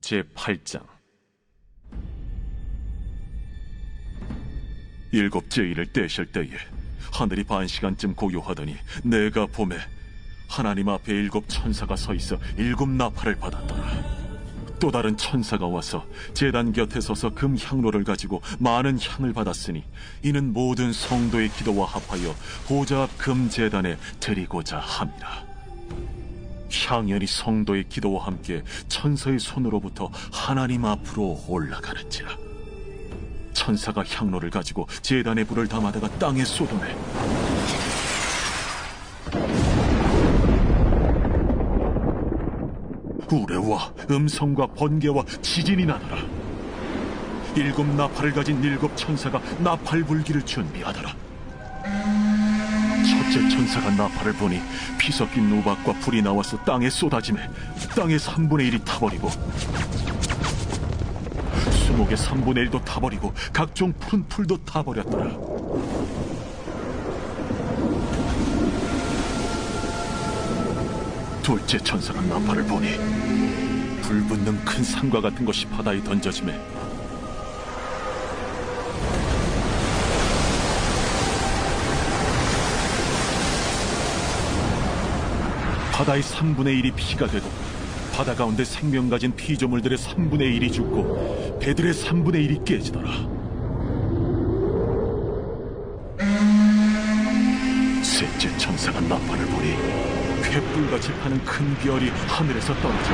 제8장. 일곱째 일을 떼실 때에 하늘이 반시간쯤 고요하더니 내가 보매 하나님 앞에 일곱 천사가 서 있어 일곱 나팔을 받았더라. 또 다른 천사가 와서 제단 곁에 서서 금 향로를 가지고 많은 향을 받았으니 이는 모든 성도의 기도와 합하여 보좌 앞 금 제단에 드리고자 함이라. 향연이 성도의 기도와 함께 천사의 손으로부터 하나님 앞으로 올라가는지라. 천사가 향로를 가지고 제단에 불을 담아다가 땅에 쏟으매 우레와 음성과 번개와 지진이 나더라. 일곱 나팔을 가진 일곱 천사가 나팔 불기를 준비하더라. 첫째 천사가 나팔을 보니 피 섞인 우박과 불이 나와서 땅에 쏟아지매 땅의 3분의 1이 타버리고 수목의 3분의 1도 타버리고 각종 푸른 풀도 타버렸더라. 둘째 천사가 나팔을 보니 불붙는 큰 산과 같은 것이 바다에 던져지매 바다의 3분의 1이 피가 되고 바다 가운데 생명 가진 피조물들의 3분의 1이 죽고 배들의 3분의 1이 깨지더라. 셋째 천사가 나팔을 보니 횃불같이 파는 큰 별이 하늘에서 떨어져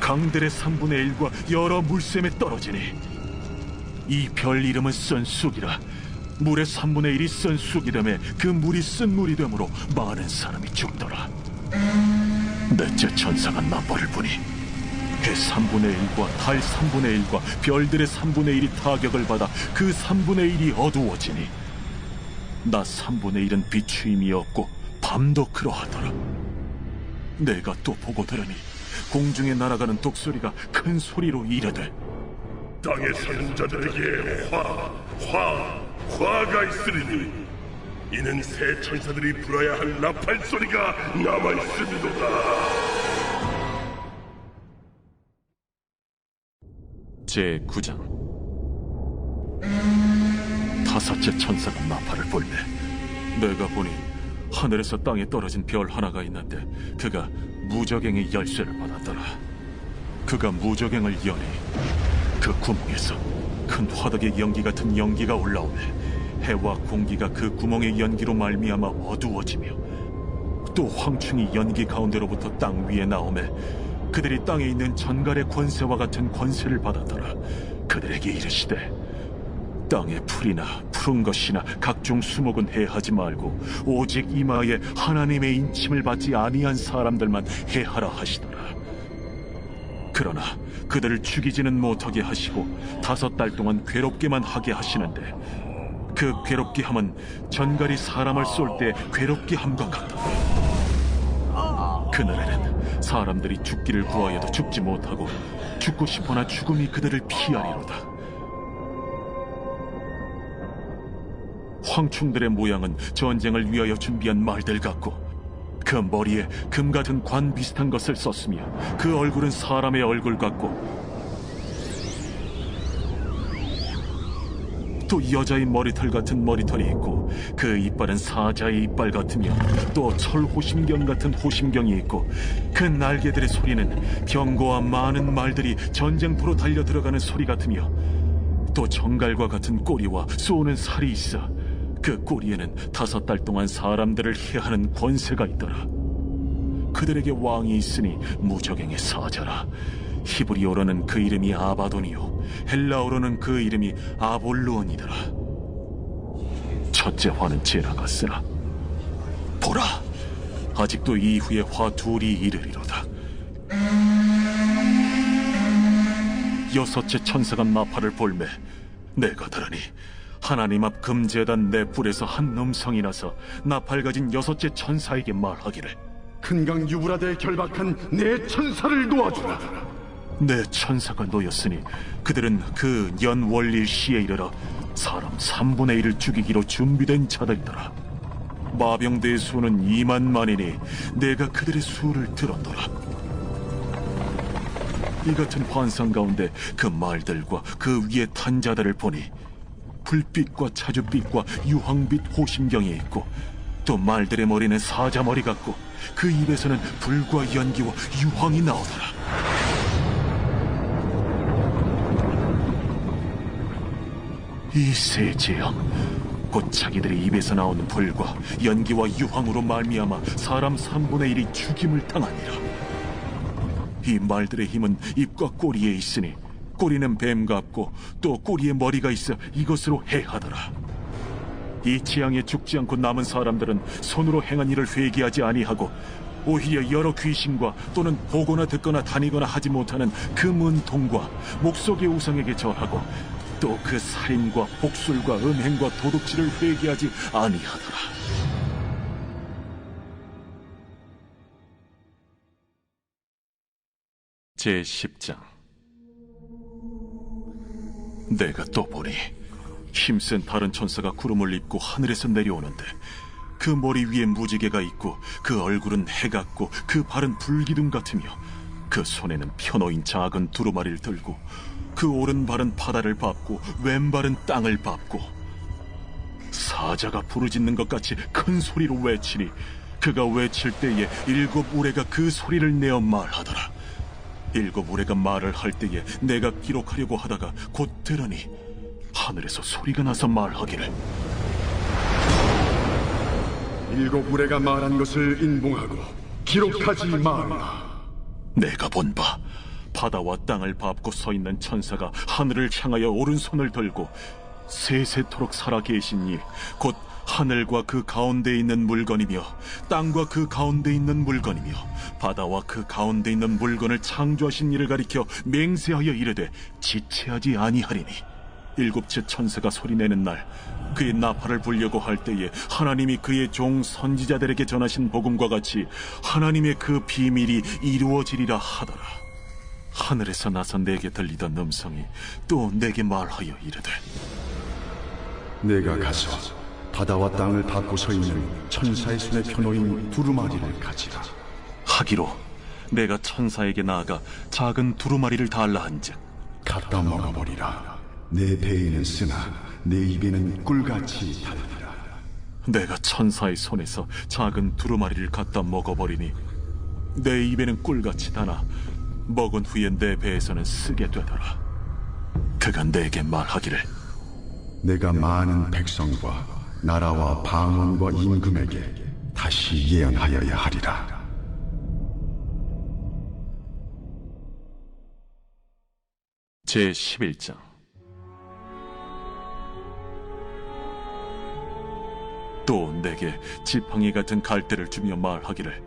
강들의 3분의 1과 여러 물샘에 떨어지니 이 별 이름은 쓴쑥이라. 물의 3분의 1이 쓴 쑥이라며 그 물이 쓴 물이 되므로 많은 사람이 죽더라. 넷째 천사가 나팔을 보니 해 3분의 1과 달 3분의 1과 별들의 3분의 1이 타격을 받아 그 3분의 1이 어두워지니 낮 3분의 1은 비추임이 없고 밤도 그러하더라. 내가 또 보고 들으니 공중에 날아가는 독소리가 큰 소리로 이르되 땅에 사는 자들에게 화가 있으리니 이는 새 천사들이 불어야 할 나팔 소리가 남아있음이도다. 제9장. 다섯째 천사가 나팔을 불매 내가 보니 하늘에서 땅에 떨어진 별 하나가 있는데 그가 무저갱의 열쇠를 받았더라. 그가 무저갱을 여니 그 구멍에서 큰 화덕의 연기 같은 연기가 올라오매 해와 공기가 그 구멍의 연기로 말미암아 어두워지며 또 황충이 연기 가운데로부터 땅 위에 나오매 그들이 땅에 있는 전갈의 권세와 같은 권세를 받았더라. 그들에게 이르시되 땅의 풀이나 푸른 것이나 각종 수목은 해하지 말고 오직 이마에 하나님의 인침을 받지 아니한 사람들만 해하라 하시더라. 그러나 그들을 죽이지는 못하게 하시고 5달 동안 괴롭게만 하게 하시는데 그 괴롭게 함은 전갈이 사람을 쏠 때 괴롭게 함과 같더라. 그날에는 사람들이 죽기를 구하여도 죽지 못하고 죽고 싶으나 죽음이 그들을 피하리로다. 황충들의 모양은 전쟁을 위하여 준비한 말들 같고 그 머리에 금 같은 관 비슷한 것을 썼으며 그 얼굴은 사람의 얼굴 같고 또 여자의 머리털 같은 머리털이 있고 그 이빨은 사자의 이빨 같으며 또 철호심경 같은 호심경이 있고 그 날개들의 소리는 병거와 많은 말들이 전쟁터로 달려 들어가는 소리 같으며 또 정갈과 같은 꼬리와 쏘는 살이 있어 그 꼬리에는 5달 동안 사람들을 해하는 권세가 있더라. 그들에게 왕이 있으니 무저갱의 사자라. 히브리어로는 그 이름이 아바돈이요 헬라어로는 그 이름이 아볼루온이더라. 첫째 화는 지나갔으나 보라, 아직도 이후에 화 둘이 이르리로다. 여섯째 천사가 나팔을 불매 내가 들으니 하나님 앞 금제단 내 뿔에서 한 음성이 나서 나팔 가진 여섯째 천사에게 말하기를 큰강 유브라데에 결박한 내 천사를 놓아주라. 내 천사가 놓였으니 그들은 그 연월일 시에 이르러 사람 3분의 1을 죽이기로 준비된 자들이더라. 마병대의 수는 2만만이니 내가 그들의 수를 들었노라. 이 같은 환상 가운데 그 말들과 그 위에 탄 자들을 보니 불빛과 차주빛과 유황빛 호심경이 있고, 또 말들의 머리는 사자머리 같고 그 입에서는 불과 연기와 유황이 나오더라. 이 세 제형, 곧 자기들의 입에서 나오는 불과 연기와 유황으로 말미암아 사람 3분의 1이 죽임을 당하니라. 이 말들의 힘은 입과 꼬리에 있으니 꼬리는 뱀 같고 또 꼬리에 머리가 있어 이것으로 해하더라. 이 재앙에 죽지 않고 남은 사람들은 손으로 행한 일을 회개하지 아니하고 오히려 여러 귀신과 또는 보거나 듣거나 다니거나 하지 못하는 그 문통과 목석의 우상에게 절하고 또 그 살인과 복술과 음행과 도둑질을 회개하지 아니하더라. 제10장. 내가 또 보니 힘센 다른 천사가 구름을 입고 하늘에서 내려오는데, 그 머리 위에 무지개가 있고 그 얼굴은 해 같고 그 발은 불기둥 같으며 그 손에는 펴놓인 작은 두루마리를 들고 그 오른발은 바다를 밟고 왼발은 땅을 밟고 사자가 부르짖는 것 같이 큰 소리로 외치니 그가 외칠 때에 7 우레가 그 소리를 내어 말하더라. 7 우레가 말을 할 때에 내가 기록하려고 하다가 곧 들으니 하늘에서 소리가 나서 말하기를, 7 우레가 말한 것을 인봉하고 기록하지 말라. 내가 본 바 바다와 땅을 밟고 서 있는 천사가 하늘을 향하여 오른손을 들고 세세토록 살아계신 이 곧 하늘과 그 가운데 있는 물건이며 땅과 그 가운데 있는 물건이며 바다와 그 가운데 있는 물건을 창조하신 이를 가리켜 맹세하여 이르되 지체하지 아니하리니, 7째 천사가 소리내는 날 그의 나팔을 불려고 할 때에 하나님이 그의 종 선지자들에게 전하신 복음과 같이 하나님의 그 비밀이 이루어지리라 하더라. 하늘에서 나서 내게 들리던 음성이 또 내게 말하여 이르되, 내가 가서 바다와 땅을 밟고 서 있는 천사의 손에 펴놓인 두루마리를 가지라. 하기로 내가 천사에게 나아가 작은 두루마리를 달라 한즉 갖다 먹어버리라. 내 배에는 쓰나 내 입에는 꿀같이 달리라. 내가 천사의 손에서 작은 두루마리를 갖다 먹어버리니 내 입에는 꿀같이 다나 먹은 후에 내 배에서는 쓰게 되더라. 그가 내게 말하기를, 내가 많은 백성과 나라와 방언과 임금에게 다시 예언하여야 하리라. 제11장. 또 내게 지팡이 같은 갈대를 주며 말하기를,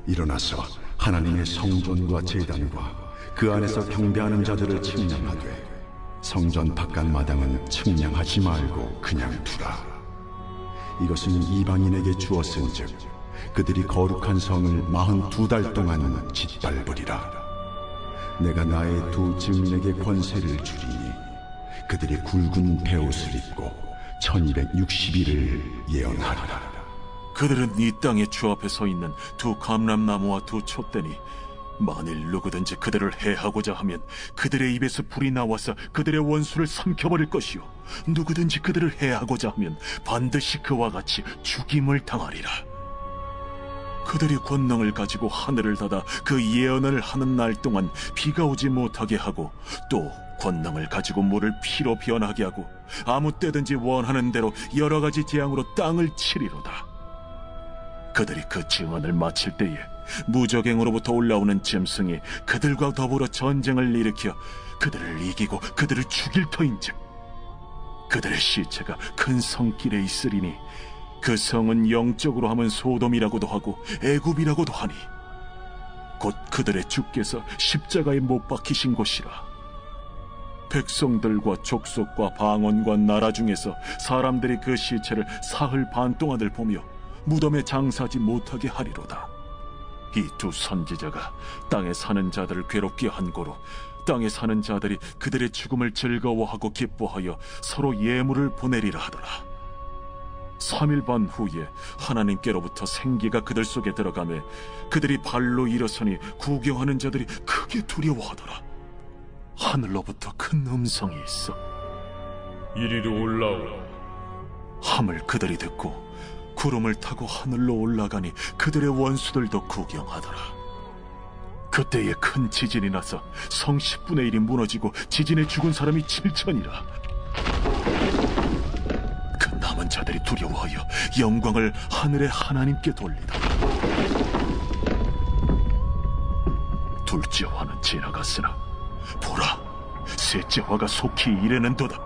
일어나서 하나님의 성전과 제단과 그 안에서 경배하는 자들을 측량하되 성전 바깥 마당은 측량하지 말고 그냥 두라. 이것은 이방인에게 주었은즉 그들이 거룩한 성을 42달 동안 짓밟으리라. 내가 나의 두 증인에게 권세를 주리니 그들이 굵은 베옷을 입고 1260일을 예언하리라. 그들은 이 땅의 주 앞에 서 있는 두 감람나무와 두 촛대니 만일 누구든지 그들을 해하고자 하면 그들의 입에서 불이 나와서 그들의 원수를 삼켜버릴 것이요, 누구든지 그들을 해하고자 하면 반드시 그와 같이 죽임을 당하리라. 그들이 권능을 가지고 하늘을 닫아 그 예언을 하는 날 동안 비가 오지 못하게 하고, 또 권능을 가지고 물을 피로 변하게 하고 아무 때든지 원하는 대로 여러 가지 재앙으로 땅을 치리로다. 그들이 그 증언을 마칠 때에 무적행으로부터 올라오는 짐승이 그들과 더불어 전쟁을 일으켜 그들을 이기고 그들을 죽일 터인즉 그들의 시체가 큰 성길에 있으리니 그 성은 영적으로 하면 소돔이라고도 하고 애굽이라고도 하니 곧 그들의 주께서 십자가에 못 박히신 곳이라. 백성들과 족속과 방언과 나라 중에서 사람들이 그 시체를 사흘 반 동안을 보며 무덤에 장사하지 못하게 하리로다. 이 두 선지자가 땅에 사는 자들을 괴롭게 한 고로 땅에 사는 자들이 그들의 죽음을 즐거워하고 기뻐하여 서로 예물을 보내리라 하더라. 3일 반 후에 하나님께로부터 생기가 그들 속에 들어가매 그들이 발로 일어서니 구경하는 자들이 크게 두려워하더라. 하늘로부터 큰 음성이 있어 이리로 올라오라. 함을 그들이 듣고 구름을 타고 하늘로 올라가니 그들의 원수들도 구경하더라. 그때에 큰 지진이 나서 성 10분의 1이 무너지고 지진에 죽은 사람이 7천이라. 그 남은 자들이 두려워하여 영광을 하늘의 하나님께 돌리더라. 둘째 화는 지나갔으나 보라, 셋째 화가 속히 이르는도다.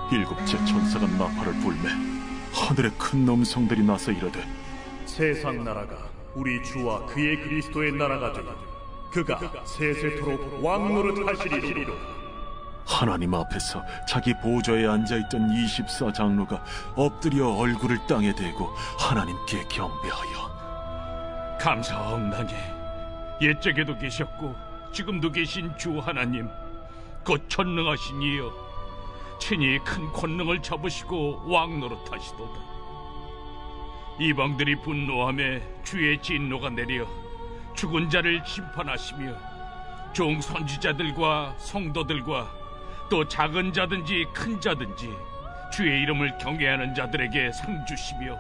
일곱째 천사가 나팔을 불매 하늘에 큰 음성들이 나서 이르되 세상 나라가 우리 주와 그의 그리스도의 나라가 되니 그가 세세토록 왕노릇하시리로다. 하나님 앞에서 자기 보좌에 앉아있던 24장로가 엎드려 얼굴을 땅에 대고 하나님께 경배하여 감사하옵나니 옛적에도 계셨고 지금도 계신 주 하나님 곧 전능하신 이여, 친히 큰 권능을 잡으시고 왕노릇하시도다. 이방들이 분노하며 주의 진노가 내려 죽은 자를 심판하시며 종 선지자들과 성도들과 또 작은 자든지 큰 자든지 주의 이름을 경외하는 자들에게 상 주시며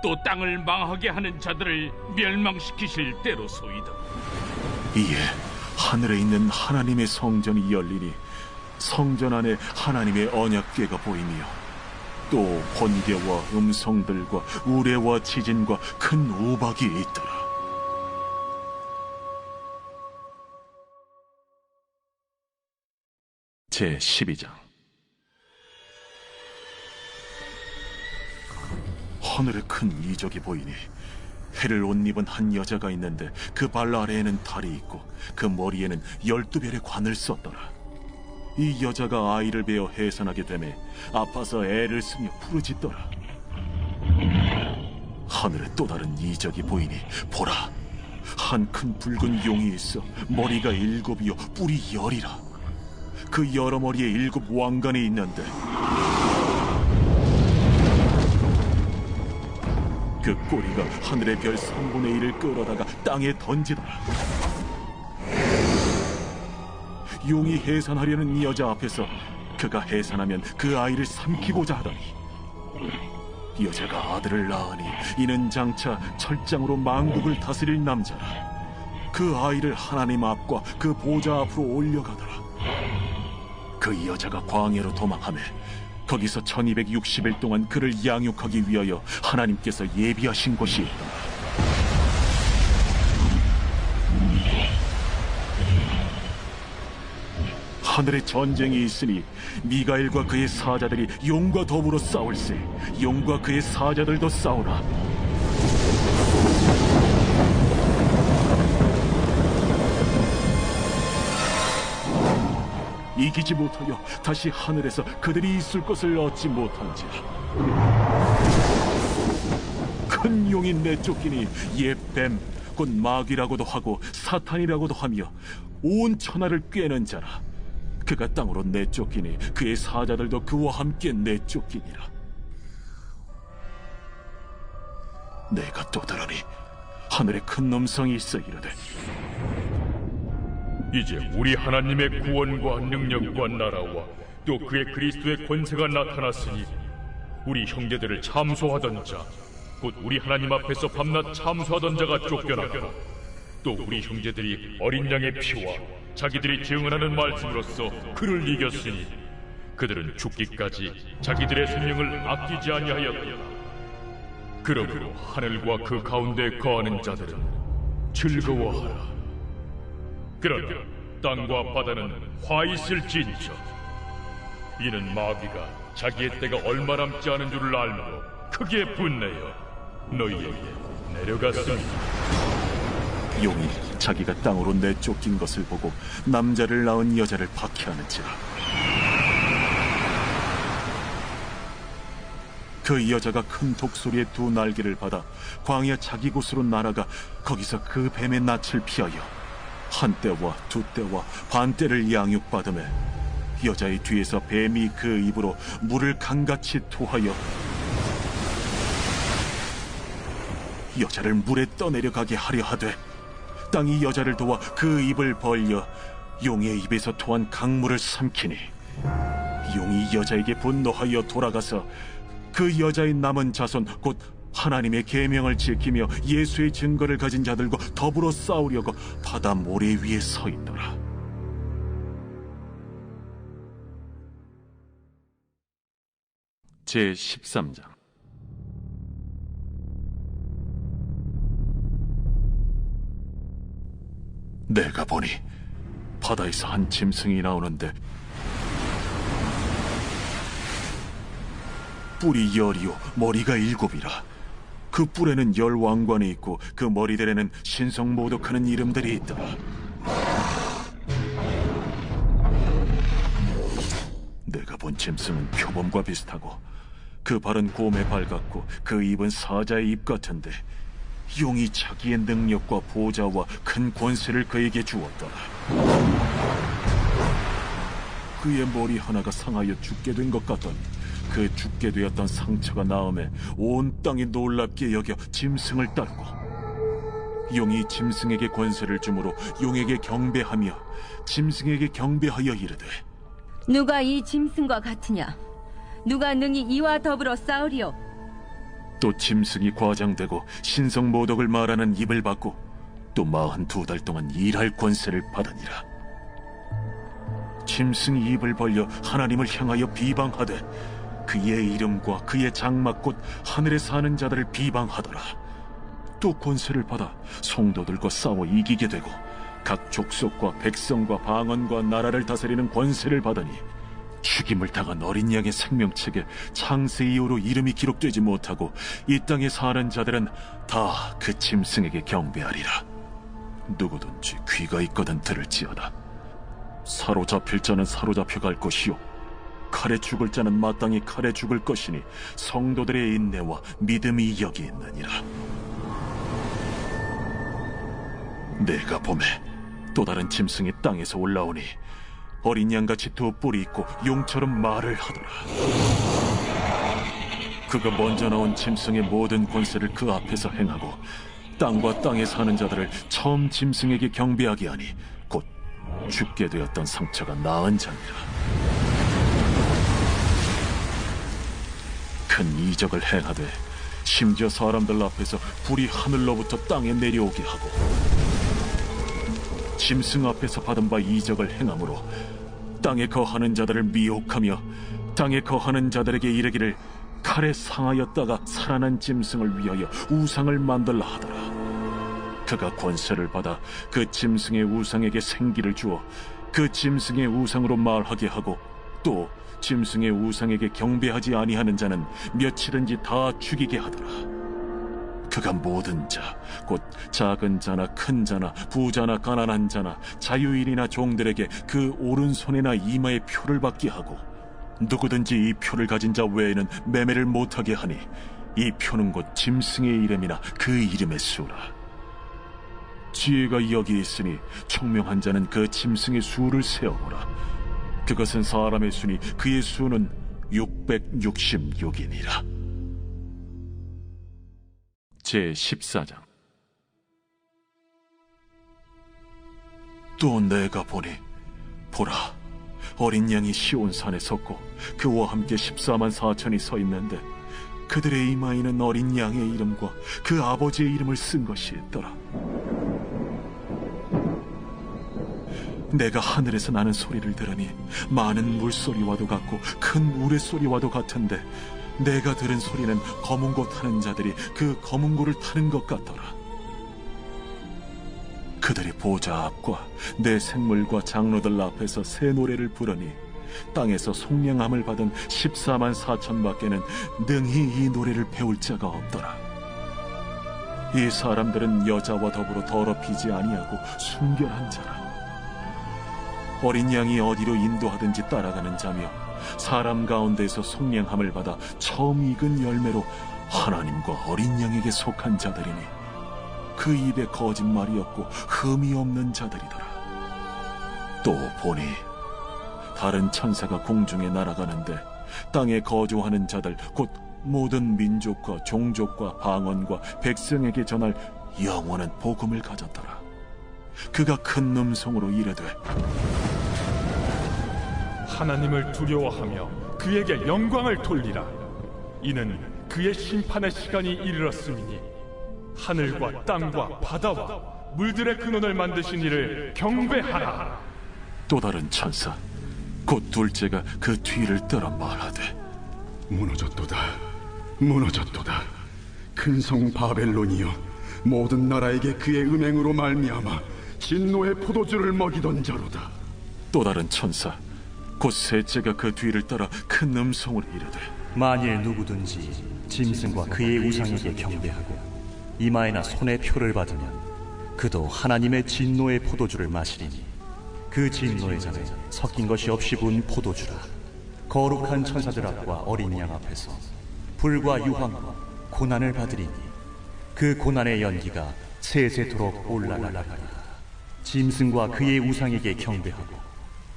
또 땅을 망하게 하는 자들을 멸망시키실 때로소이다. 이에 하늘에 있는 하나님의 성전이 열리니 성전 안에 하나님의 언약궤가 보이며 또 번개와 음성들과 우레와 지진과 큰 우박이 있더라. 제12장. 하늘에 큰 이적이 보이니 해를 옷 입은 한 여자가 있는데 그 발 아래에는 달이 있고 그 머리에는 12별의 관을 썼더라. 이 여자가 아이를 베어 해산하게 되매 아파서 애를 쓰며 부르짖더라. 하늘에 또 다른 이적이 보이니 보라, 한 큰 붉은 용이 있어 머리가 7이요 뿔이 10이라. 그 여러 머리에 7 왕관이 있는데 그 꼬리가 하늘의 별 3분의 1을 끌어다가 땅에 던지더라. 용이 해산하려는 이 여자 앞에서 그가 해산하면 그 아이를 삼키고자 하더니 여자가 아들을 낳으니 이는 장차 철장으로 만국을 다스릴 남자라. 그 아이를 하나님 앞과 그 보좌 앞으로 올려가더라. 그 여자가 광야로 도망하며 거기서 1260일 동안 그를 양육하기 위하여 하나님께서 예비하신 곳이 있더라. 하늘에 전쟁이 있으니 미가엘과 그의 사자들이 용과 더불어 싸울세. 용과 그의 사자들도 싸우나 이기지 못하여 다시 하늘에서 그들이 있을 것을 얻지 못한지라. 큰 용이 내쫓기니 옛 뱀 곧 마귀라고도 하고 사탄이라고도 하며 온 천하를 꿰는 자라. 그가 땅으로 내쫓기니 그의 사자들도 그와 함께 내쫓기니라. 내가 또 들으니 하늘에 큰 음성이 있어 이르되 이제 우리 하나님의 구원과 능력과 나라와 또 그의 그리스도의 권세가 나타났으니 우리 형제들을 참소하던 자, 곧 우리 하나님 앞에서 밤낮 참소하던 자가 쫓겨났고 또 우리 형제들이 어린 양의 피와 자기들이 증언하는 말씀으로써 그를 이겼으니 그들은 죽기까지 자기들의 생명을 아끼지 아니하였다. 그러므로 하늘과 그 가운데 거하는 자들은 즐거워하라. 그러나 땅과 바다는 화 있을진저. 이는 마귀가 자기의 때가 얼마 남지 않은 줄을 알므로 크게 분내어 너희에게 내려갔습니다. 용이 자기가 땅으로 내쫓긴 것을 보고 남자를 낳은 여자를 박해하는지라. 그 여자가 큰 독소리의 2 날개를 받아 광야 자기 곳으로 날아가 거기서 그 뱀의 낯을 피하여 1때와 2때와 반때를 양육받으며 여자의 뒤에서 뱀이 그 입으로 물을 강같이 토하여 여자를 물에 떠내려가게 하려 하되, 땅이 여자를 도와 그 입을 벌려 용의 입에서 토한 강물을 삼키니, 용이 여자에게 분노하여 돌아가서 그 여자의 남은 자손 곧 하나님의 계명을 지키며 예수의 증거를 가진 자들과 더불어 싸우려고 바다 모래 위에 서 있더라. 제13장. 내가 보니 바다에서 한 짐승이 나오는데 뿔이 10이요 머리가 7이라. 그 뿔에는 10 왕관이 있고 그 머리들에는 신성모독하는 이름들이 있더라. 내가 본 짐승은 표범과 비슷하고 그 발은 곰의 발 같고 그 입은 사자의 입 같은데, 용이 자기의 능력과 보좌와 큰 권세를 그에게 주었더라. 그의 머리 하나가 상하여 죽게 된 것 같더니 그 죽게 되었던 상처가 나음에 온 땅이 놀랍게 여겨 짐승을 따르고, 용이 짐승에게 권세를 주므로 용에게 경배하며 짐승에게 경배하여 이르되, 누가 이 짐승과 같으냐? 누가 능히 이와 더불어 싸우리요? 또 짐승이 과장되고 신성모독을 말하는 입을 받고 또 42달 동안 일할 권세를 받으니라. 짐승이 입을 벌려 하나님을 향하여 비방하되 그의 이름과 그의 장막 곧 하늘에 사는 자들을 비방하더라. 또 권세를 받아 성도들과 싸워 이기게 되고 각 족속과 백성과 방언과 나라를 다스리는 권세를 받으니, 죽임을 당한 어린 양의 생명책에 창세 이후로 이름이 기록되지 못하고 이 땅에 사는 자들은 다 그 짐승에게 경배하리라. 누구든지 귀가 있거든 들을지어다. 사로잡힐 자는 사로잡혀갈 것이요 칼에 죽을 자는 마땅히 칼에 죽을 것이니 성도들의 인내와 믿음이 여기 있느니라. 내가 보매 또 다른 짐승이 땅에서 올라오니 어린 양같이 두 뿔이 있고 용처럼 말을 하더라. 그가 먼저 나온 짐승의 모든 권세를 그 앞에서 행하고 땅과 땅에 사는 자들을 처음 짐승에게 경배하게 하니 곧 죽게 되었던 상처가 나은 자니라. 큰 이적을 행하되 심지어 사람들 앞에서 불이 하늘로부터 땅에 내려오게 하고, 짐승 앞에서 받은 바 이적을 행함으로 땅에 거하는 자들을 미혹하며 땅에 거하는 자들에게 이르기를 칼에 상하였다가 살아난 짐승을 위하여 우상을 만들라 하더라. 그가 권세를 받아 그 짐승의 우상에게 생기를 주어 그 짐승의 우상으로 말하게 하고, 또 짐승의 우상에게 경배하지 아니하는 자는 며칠은지 다 죽이게 하더라. 그가 모든 자, 곧 작은 자나 큰 자나 부자나 가난한 자나 자유인이나 종들에게 그 오른손이나 이마에 표를 받게 하고, 누구든지 이 표를 가진 자 외에는 매매를 못하게 하니 이 표는 곧 짐승의 이름이나 그 이름의 수라. 지혜가 여기 있으니 총명한 자는 그 짐승의 수를 세어보라. 그것은 사람의 수니 그의 수는 666이니라. 제14장. 또 내가 보니 보라, 어린 양이 시온산에 섰고 그와 함께 14만 4천이 서 있는데 그들의 이마에는 어린 양의 이름과 그 아버지의 이름을 쓴 것이 있더라. 내가 하늘에서 나는 소리를 들으니 많은 물소리와도 같고 큰 우레소리와도 같은데, 내가 들은 소리는 검은고 타는 자들이 그 검은고를 타는 것 같더라. 그들이 보좌 앞과 내 생물과 장로들 앞에서 새 노래를 부르니 땅에서 속량함을 받은 14만 4천 밖에는 능히 이 노래를 배울 자가 없더라. 이 사람들은 여자와 더불어 더럽히지 아니하고 순결한 자라. 어린 양이 어디로 인도하든지 따라가는 자며 사람 가운데에서 속량함을 받아 처음 익은 열매로 하나님과 어린 양에게 속한 자들이니 그 입에 거짓말이 없고 흠이 없는 자들이더라. 또 보니 다른 천사가 공중에 날아가는데 땅에 거주하는 자들 곧 모든 민족과 종족과 방언과 백성에게 전할 영원한 복음을 가졌더라. 그가 큰 음성으로 이르되 하나님을 두려워하며 그에게 영광을 돌리라. 이는 그의 심판의 시간이 이르렀음이니 하늘과 땅과 바다와 물들의 근원을 만드신 이를 경배하라. 또 다른 천사 곧 둘째가 그 뒤를 따라 말하되 무너졌도다, 무너졌도다. 큰 성 바벨론이여, 모든 나라에게 그의 음행으로 말미암아 진노의 포도주를 먹이던 자로다. 또 다른 천사 곧 셋째가 그 뒤를 따라 큰 음성으로 이르되 만일 누구든지 짐승과 그의 우상에게 경배하고 이마에나 손에 표를 받으면 그도 하나님의 진노의 포도주를 마시리니 그 진노의 잔에 섞인 것이 없이 부은 포도주라. 거룩한 천사들 앞과 어린 양 앞에서 불과 유황과 고난을 받으리니 그 고난의 연기가 세세토록 올라가리라. 짐승과 그의 우상에게 경배하고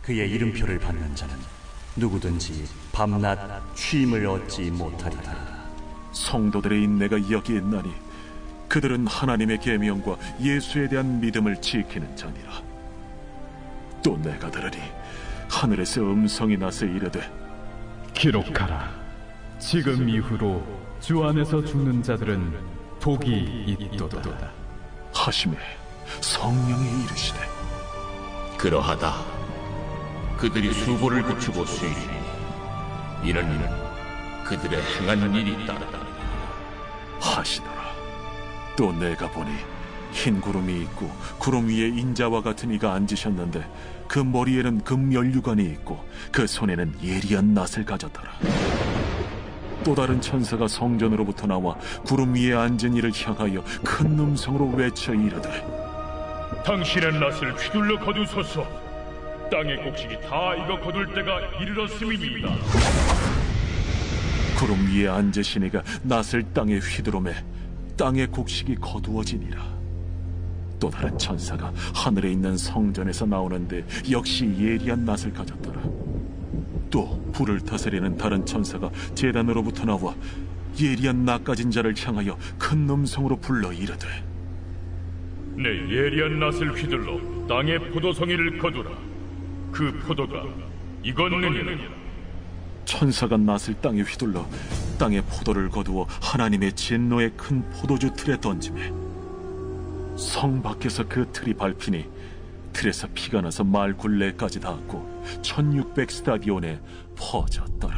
그의 이름표를 받는 자는 누구든지 밤낮 쉼을 얻지 못하리라. 성도들의 인내가 여기에 있나니 그들은 하나님의 계명과 예수에 대한 믿음을 지키는 자니라. 또 내가 들으니 하늘에서 음성이 나서 이르되 기록하라. 지금 이후로 주 안에서 죽는 자들은 복이 있도다 하시매 성령이 이르시되 그러하다. 그들이 수고를 그치고 수이니 이는 그들의 행한 일이 따르다 하시더라. 또 내가 보니 흰 구름이 있고 구름 위에 인자와 같은 이가 앉으셨는데 그 머리에는 금연류관이 있고 그 손에는 예리한 낫을 가졌더라. 또 다른 천사가 성전으로부터 나와 구름 위에 앉은 이를 향하여 큰 음성으로 외쳐 이르되 당신의 낫을 휘둘러 거두소서. 땅의 곡식이 다 익어 거둘 때가 이르렀음이니이다. 구름 위에 앉으신 이가 낫을 땅에 휘두르매 땅의 곡식이 거두어지니라. 또 다른 천사가 하늘에 있는 성전에서 나오는데 역시 예리한 낫을 가졌더라. 또 불을 다스리는 다른 천사가 제단으로부터 나와 예리한 낫 가진 자를 향하여 큰 음성으로 불러 이르되 내 예리한 낫을 휘둘러 땅의 포도송이를 거두라. 그 포도가 익었느니라. 천사가 낫을 땅에 휘둘러 땅의 포도를 거두어 하나님의 진노의 큰 포도주 틀에 던지매 성 밖에서 그 틀이 밟히니 틀에서 피가 나서 말 굴레까지 닿았고 1600 스타디온에 퍼졌더라.